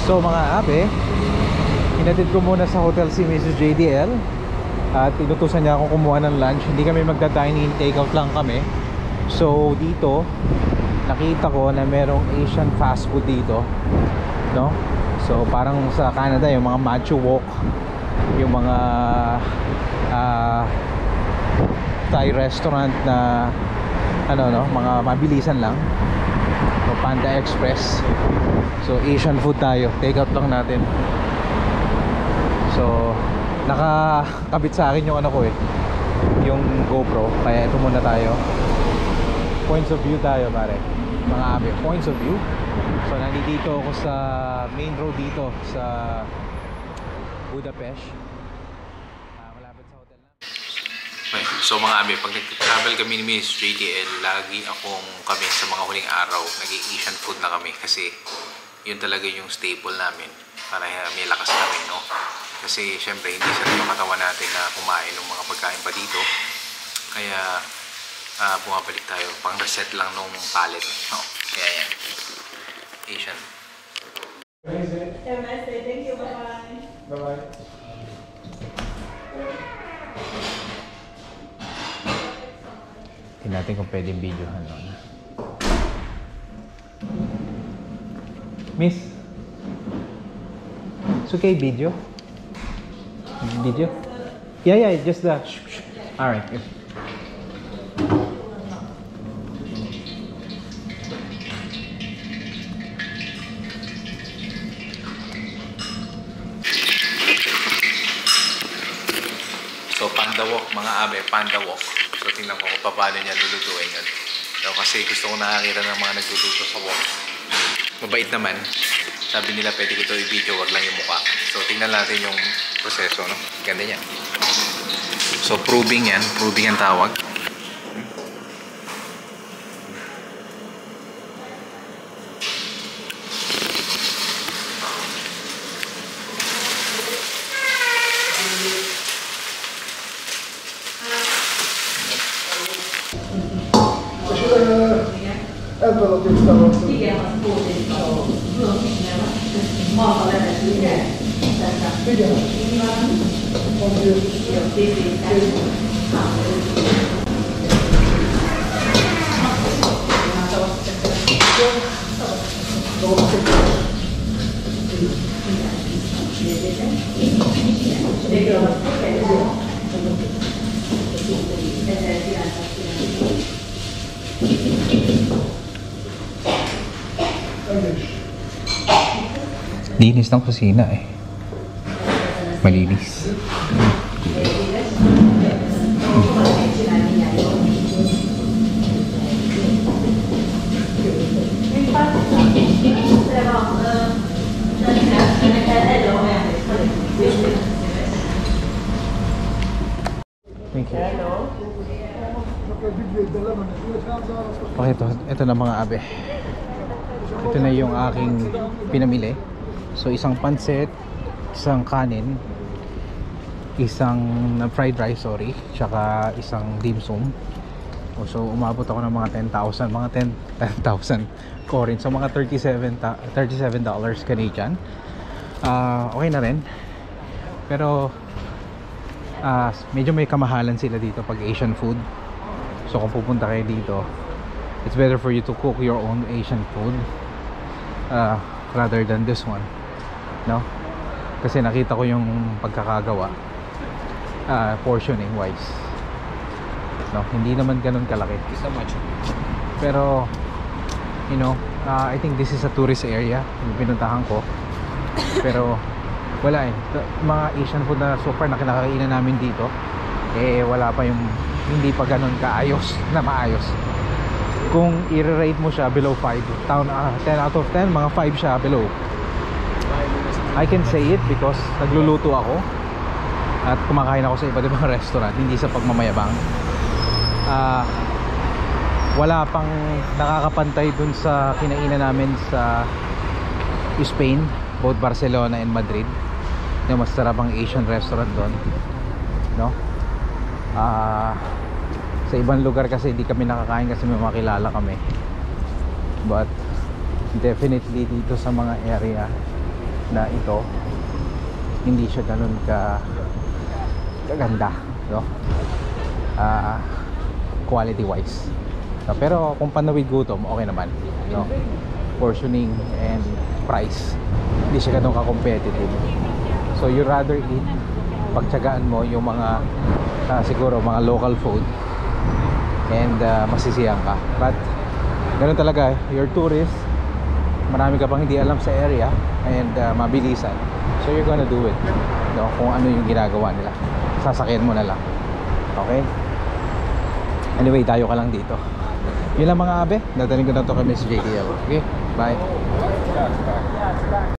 So mga abe, hinatid ko muna sa hotel si Mrs. JDL at inutusan niya akong kumuha ng lunch. Hindi kami magda-dine in, take out lang kami. So dito nakita ko na merong Asian fast food dito, no? So parang sa Canada yung mga Machu Wok, yung mga Thai restaurant na ano, no, mga mabilisan lang, o Panda Express. So Asian food tayo, take out lang natin. So nakakabit sa akin yung ano ko yung GoPro, kaya ito muna tayo. Points of view tayo pare, mga abe, points of view. So nandito ako sa main road dito sa Budapest, malapit sa hotel na. Okay. So mga abe, pag nag-travel kami ni Miss JDL, lagi kami sa mga huling araw nag-Asian food na kami, kasi yun talaga yung staple namin para may lakas kami, no? Kasi syempre hindi sa yung katawan natin na kumain ng mga pagkain pa dito, kaya bumabalik tayo, pang reset lang nung palate, no? Kaya yan, Asian. Thank you, bye-bye. Bye-bye. Tingnan natin kung pwedeng videohan lang. Miss, it's okay, video? Video? Yeah, just that. Alright, good. So Panda Wok, mga abe, Panda Wok. So tingnan ko kung paano niya lulutuin yan. So, kasi gusto ko nakakita ng mga nagluluto sa wok. Mabait naman. Sabi nila pwede ko ito i-video, wag lang yung mukha. So tingnan natin yung proseso, no? Ganda niya. So proving yan, proving ang tawag. Linis ng kusina malinis. Thank you. Okay, ito na mga abe. Ito na yung aking pinamili. So isang pansit, isang kanin, isang fried rice, tsaka isang dim sum. So umabot ako ng mga 10,000, mga 10,000 foreign. So mga $37 Canadian. Okay na rin. Pero medyo may kamahalan sila dito pag Asian food. So kung pupunta kayo dito, it's better for you to cook your own Asian food rather than this one, no? Kasi nakita ko yung pagkakagawa, portioning wise, no? Hindi naman ganun kalaki, pero you know, I think this is a tourist area yung pinuntahan ko. Pero wala mga Asian food na so far na kinakainan namin dito, wala pa yung, hindi pa ganun kaayos na maayos. Kung i-rate mo siya below 5, 10 out of 10, mga 5 siya below. I can say it because nagluluto ako at kumakain ako sa iba't ibang restaurant, hindi sa pagmamayabang. Wala pang nakakapantay dun sa kinainan namin sa Spain, both Barcelona and Madrid. Yung mas sarap ang Asian restaurant doon, no? Sa ibang lugar kasi hindi kami nakakain kasi may makilala kami, but definitely dito sa mga area na ito hindi siya ganun kaganda, no? Quality wise, no? Pero kung panawid gutom, okay naman, no? Portioning and price, hindi siya ganun ka-competitive. So you rather eat, pagtsagaan mo yung mga siguro mga local food, and masisiyang ka. But ganun talaga, you're tourist, marami ka pang hindi alam sa area, and mabilisan, so you're gonna do it, no? Kung ano yung ginagawa nila, sasakyan mo na lang. Okay, anyway, tayo ka lang dito. Yun lang mga abe, dadaling ko na to kay Miss JDL. Okay, bye.